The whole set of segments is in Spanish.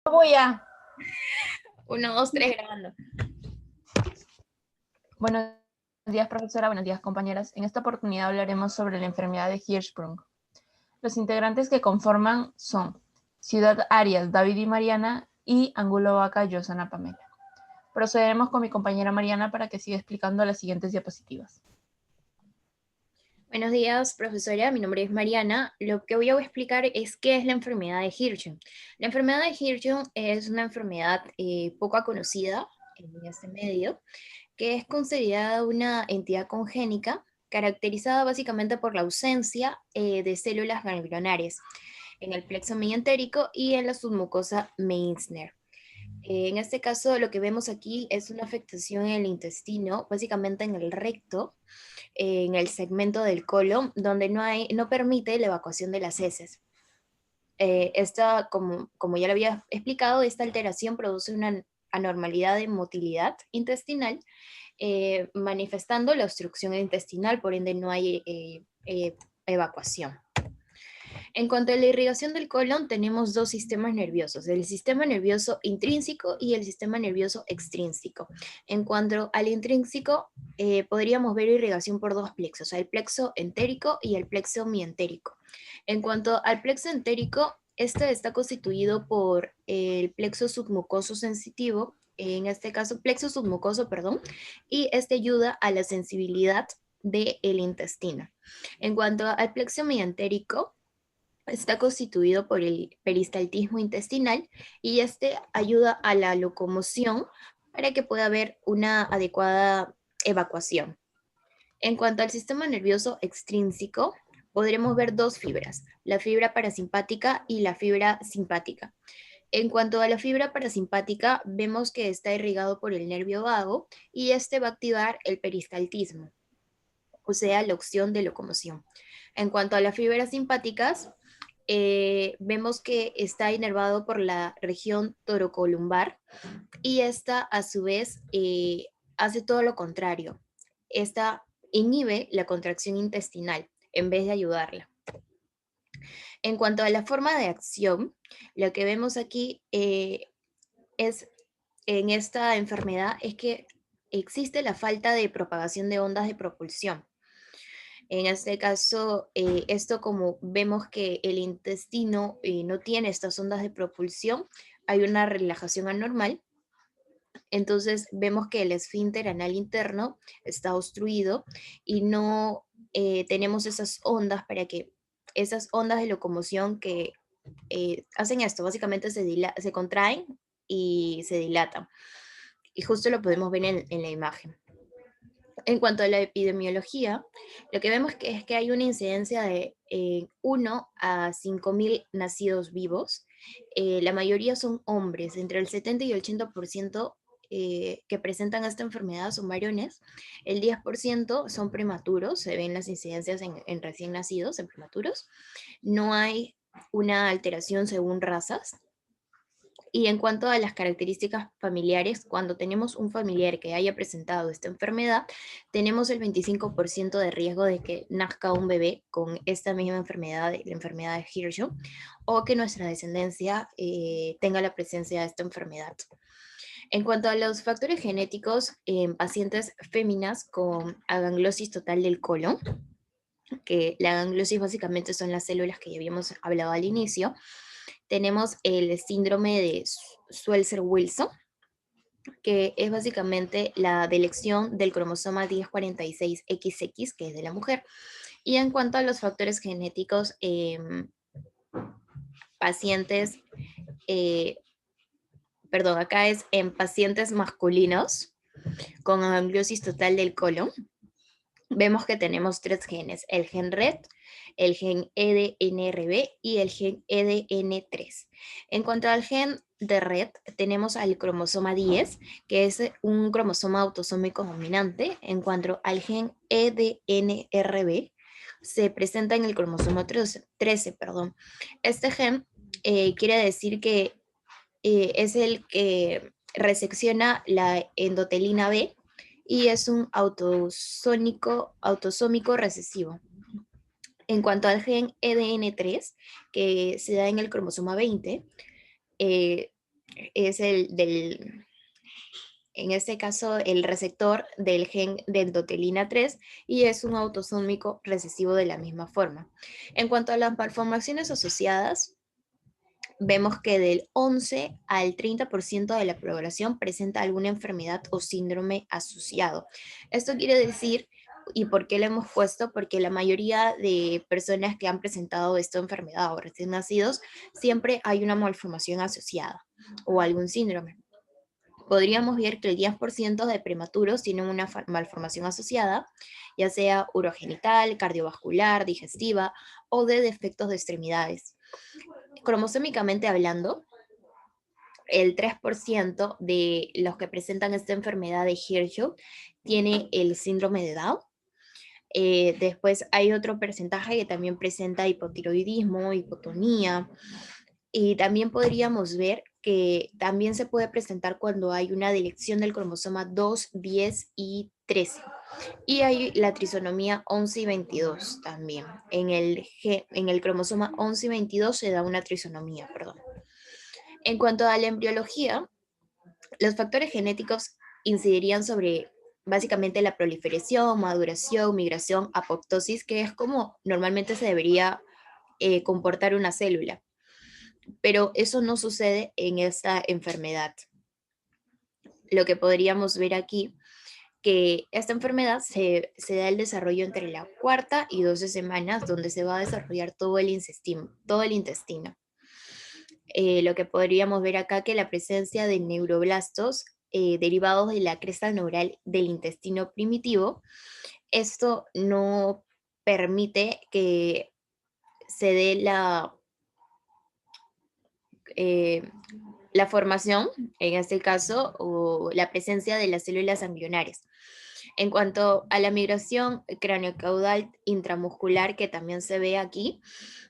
Voy a. 1, 2, 3, grabando. Buenos días, profesora. Buenos días, compañeras. En esta oportunidad hablaremos sobre la enfermedad de Hirschsprung. Los integrantes que conforman son Ciudad Arias, David y Mariana, y Angulo Vaca, Josana Pamela. Procederemos con mi compañera Mariana para que siga explicando las siguientes diapositivas. Buenos días, profesora. Mi nombre es Mariana. Lo que voy a explicar es qué es la enfermedad de Hirschsprung. La enfermedad de Hirschsprung es una enfermedad poco conocida en este medio, que es considerada una entidad congénica caracterizada básicamente por la ausencia de células ganglionares en el plexo mediastérico y en la submucosa Meissner. En este caso, lo que vemos aquí es una afectación en el intestino, básicamente en el recto, en el segmento del colon, donde no permite la evacuación de las heces. Esta, como ya lo había explicado, esta alteración produce una anormalidad de motilidad intestinal, manifestando la obstrucción intestinal, por ende no hay evacuación. En cuanto a la irrigación del colon, tenemos dos sistemas nerviosos, el sistema nervioso intrínseco y el sistema nervioso extrínseco. En cuanto al intrínseco, podríamos ver irrigación por dos plexos, el plexo entérico y el plexo mientérico. En cuanto al plexo entérico, este está constituido por el plexo submucoso sensitivo, en este caso plexo submucoso, perdón, y este ayuda a la sensibilidad del intestino. En cuanto al plexo mientérico, está constituido por el peristaltismo intestinal y este ayuda a la locomoción para que pueda haber una adecuada evacuación. En cuanto al sistema nervioso extrínseco, podremos ver dos fibras, la fibra parasimpática y la fibra simpática. En cuanto a la fibra parasimpática, vemos que está irrigado por el nervio vago y este va a activar el peristaltismo, o sea, la opción de locomoción. En cuanto a las fibras simpáticas, vemos que está inervado por la región torocolumbar y esta a su vez hace todo lo contrario. Esta inhibe la contracción intestinal en vez de ayudarla. En cuanto a la forma de acción, lo que vemos aquí es en esta enfermedad es que existe la falta de propagación de ondas de propulsión. En este caso, esto como vemos que el intestino no tiene estas ondas de propulsión, hay una relajación anormal, entonces vemos que el esfínter anal interno está obstruido y no tenemos esas ondas para que esas ondas de locomoción que hacen esto, básicamente se contraen y se dilatan. Y justo lo podemos ver en la imagen. En cuanto a la epidemiología, lo que vemos es que hay una incidencia de 1 a 5.000 nacidos vivos. La mayoría son hombres, entre el 70 y el 80% que presentan esta enfermedad son varones. El 10% son prematuros, se ven las incidencias en recién nacidos, en prematuros. No hay una alteración según razas. Y en cuanto a las características familiares, cuando tenemos un familiar que haya presentado esta enfermedad, tenemos el 25% de riesgo de que nazca un bebé con esta misma enfermedad, la enfermedad de Hirschsprung, o que nuestra descendencia tenga la presencia de esta enfermedad. En cuanto a los factores genéticos en pacientes féminas con aganglosis total del colon, que la gangliosis básicamente son las células que ya habíamos hablado al inicio, tenemos el síndrome de Swelser-Wilson, que es básicamente la delección del cromosoma 1046XX, que es de la mujer. Y en cuanto a los factores genéticos, pacientes, perdón, acá es en pacientes masculinos con gangliosis total del colon, vemos que tenemos tres genes, el gen RET, el gen EDNRB y el gen EDN3. En cuanto al gen de RET, tenemos al cromosoma 10, que es un cromosoma autosómico dominante. En cuanto al gen EDNRB, se presenta en el cromosoma 13. Perdón. Este gen quiere decir que es el que resecciona la endotelina B y es un autosómico recesivo. En cuanto al gen EDN3, que se da en el cromosoma 20, es en este caso, el receptor del gen de endotelina 3 y es un autosómico recesivo de la misma forma. En cuanto a las malformaciones asociadas, vemos que del 11 al 30% de la población presenta alguna enfermedad o síndrome asociado. Esto quiere decir, ¿y por qué lo hemos puesto? Porque la mayoría de personas que han presentado esta enfermedad o recién nacidos, siempre hay una malformación asociada o algún síndrome. Podríamos ver que el 10% de prematuros tienen una malformación asociada, ya sea urogenital, cardiovascular, digestiva o de defectos de extremidades. Cromosómicamente hablando, el 3% de los que presentan esta enfermedad de Hirschsprung tiene el síndrome de Down. Después hay otro porcentaje que también presenta hipotiroidismo, hipotonía, y también podríamos ver que también se puede presentar cuando hay una deleción del cromosoma 2, 10 y 13. Y hay la trisonomía 11 y 22 también. En el cromosoma 11 y 22 se da una trisonomía, perdón. En cuanto a la embriología, los factores genéticos incidirían sobre básicamente la proliferación, maduración, migración, apoptosis, que es como normalmente se debería comportar una célula. Pero eso no sucede en esta enfermedad. Lo que podríamos ver aquí, que esta enfermedad se da el desarrollo entre la cuarta y 12 semanas, donde se va a desarrollar todo el intestino. Todo el intestino. Lo que podríamos ver acá, que la presencia de neuroblastos derivados de la cresta neural del intestino primitivo, esto no permite que se dé la formación, en este caso, o la presencia de las células ganglionares. En cuanto a la migración craneocaudal intramuscular, que también se ve aquí,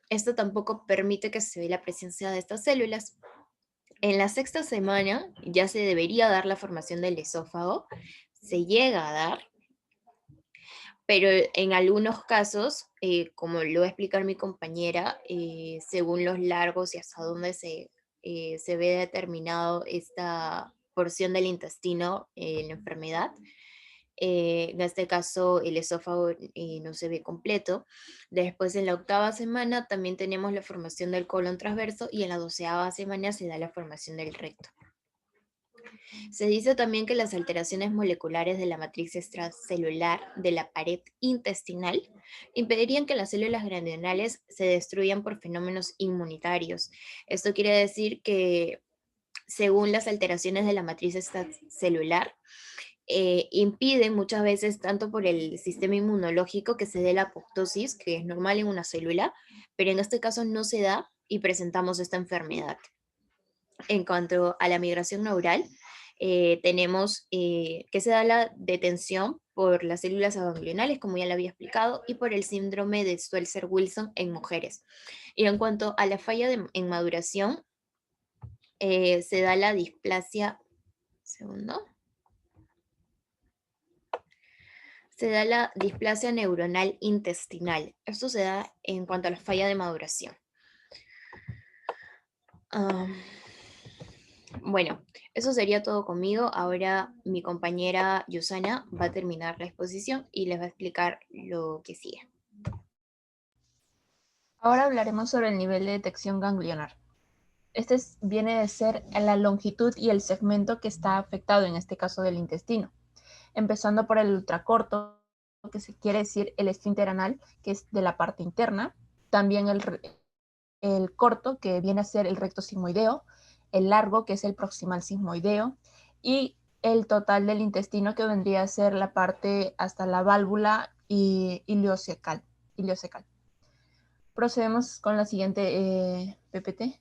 esto tampoco permite que se dé la presencia de estas células. En la sexta semana ya se debería dar la formación del esófago, se llega a dar, pero en algunos casos, como lo va a explicar mi compañera, según los largos y hasta dónde se ve determinado esta porción del intestino en la enfermedad, en este caso el esófago no se ve completo. Después en la octava semana también tenemos la formación del colon transverso y en la 12ª semana se da la formación del recto. Se dice también que las alteraciones moleculares de la matriz extracelular de la pared intestinal impedirían que las células granulonales se destruyan por fenómenos inmunitarios. Esto quiere decir que según las alteraciones de la matriz extracelular, impiden muchas veces tanto por el sistema inmunológico que se dé la apoptosis, que es normal en una célula, pero en este caso no se da y presentamos esta enfermedad. En cuanto a la migración neural, tenemos que se da la detención por las células ganglionales, como ya le había explicado, y por el síndrome de Schweitzer-Wilson en mujeres. Y en cuanto a la falla en maduración, se da la displasia, segundo, se da la displasia neuronal intestinal. Esto se da en cuanto a la falla de maduración. Bueno, eso sería todo conmigo. Ahora mi compañera Yusana va a terminar la exposición y les va a explicar lo que sigue. Ahora hablaremos sobre el nivel de detección ganglionar. Viene de ser la longitud y el segmento que está afectado, en este caso del intestino, empezando por el ultracorto, que se quiere decir el esfínter anal, que es de la parte interna, también el corto, que viene a ser el recto sigmoideo, el largo, que es el proximal sigmoideo, y el total del intestino, que vendría a ser la parte hasta la válvula ileocecal. Procedemos con la siguiente PPT.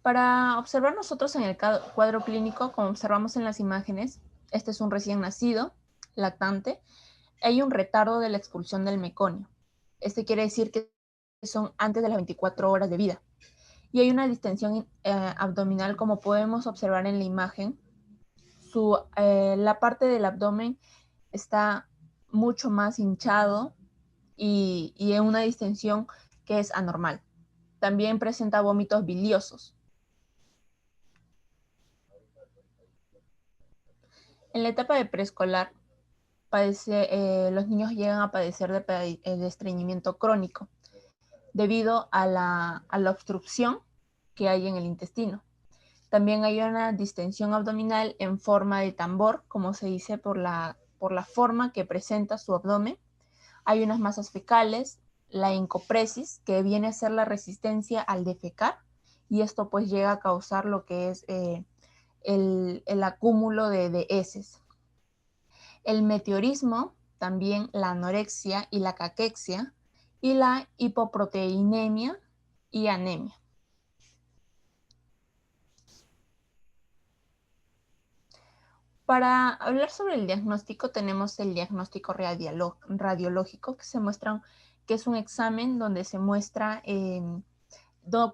Para observar nosotros en el cuadro clínico, como observamos en las imágenes, este es un recién nacido, lactante. Hay un retardo de la expulsión del meconio. Este quiere decir que son antes de las 24 horas de vida. Y hay una distensión abdominal, como podemos observar en la imagen. La parte del abdomen está mucho más hinchado y en una distensión que es anormal. También presenta vómitos biliosos. En la etapa de preescolar, los niños llegan a padecer de estreñimiento crónico debido a la obstrucción que hay en el intestino. También hay una distensión abdominal en forma de tambor, como se dice por la forma que presenta su abdomen. Hay unas masas fecales, la encopresis, que viene a ser la resistencia al defecar, y esto pues llega a causar lo que es el acúmulo de heces. El meteorismo, también la anorexia y la caquexia, y la hipoproteinemia y anemia. Para hablar sobre el diagnóstico, tenemos el diagnóstico radiológico, que se muestra, que es un examen donde se muestra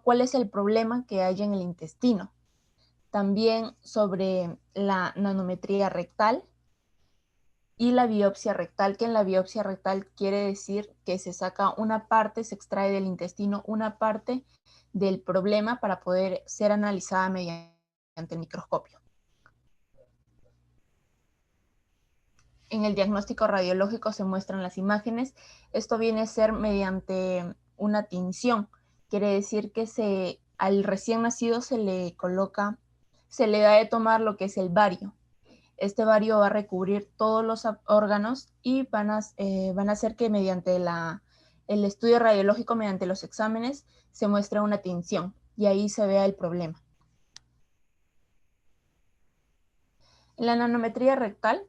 cuál es el problema que hay en el intestino. También sobre la nanometría rectal y la biopsia rectal, que en la biopsia rectal quiere decir que se saca una parte, se extrae del intestino una parte del problema para poder ser analizada mediante el microscopio. En el diagnóstico radiológico se muestran las imágenes. Esto viene a ser mediante una tinción. Quiere decir que al recién nacido se le da de tomar lo que es el bario. Este bario va a recubrir todos los órganos y van a hacer que mediante el estudio radiológico, mediante los exámenes, se muestre una tinción y ahí se vea el problema. En la nanometría rectal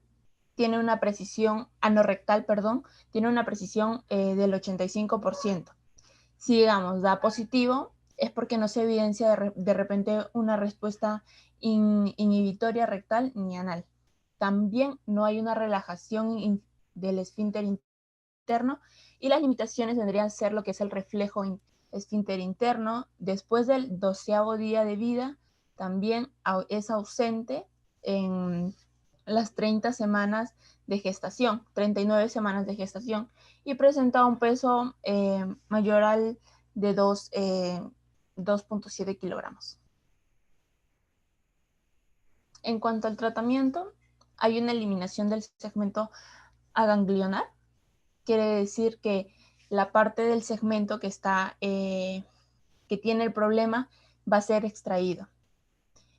tiene una precisión, anorrectal, perdón, tiene una precisión del 85%. Si, digamos, da positivo, es porque no se evidencia de repente una respuesta inhibitoria rectal ni anal. También no hay una relajación del esfínter interno, y las limitaciones vendrían a ser lo que es el reflejo esfínter interno. Después del 12º día de vida, también es ausente en las 30 semanas de gestación, 39 semanas de gestación, y presenta un peso mayor al de 2.7 kilogramos. En cuanto al tratamiento, hay una eliminación del segmento aganglionar. Quiere decir que la parte del segmento que tiene el problema va a ser extraído.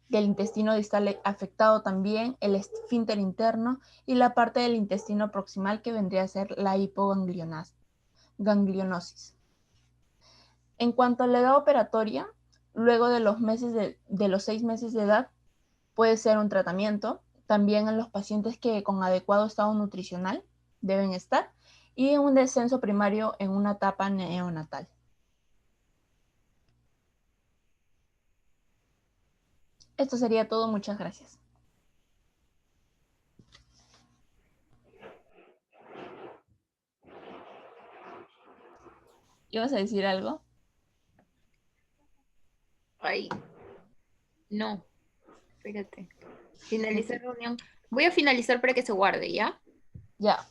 Del intestino distal afectado también el esfínter interno y la parte del intestino proximal, que vendría a ser la hipoganglionosis. En cuanto a la edad operatoria, luego de los 6 meses de edad, puede ser un tratamiento. También en los pacientes que con adecuado estado nutricional deben estar, y un descenso primario en una etapa neonatal. Esto sería todo. Muchas gracias. ¿Ibas a decir algo? Ay, no, espérate. Finalizar reunión. Voy a finalizar para que se guarde, ¿ya? Ya.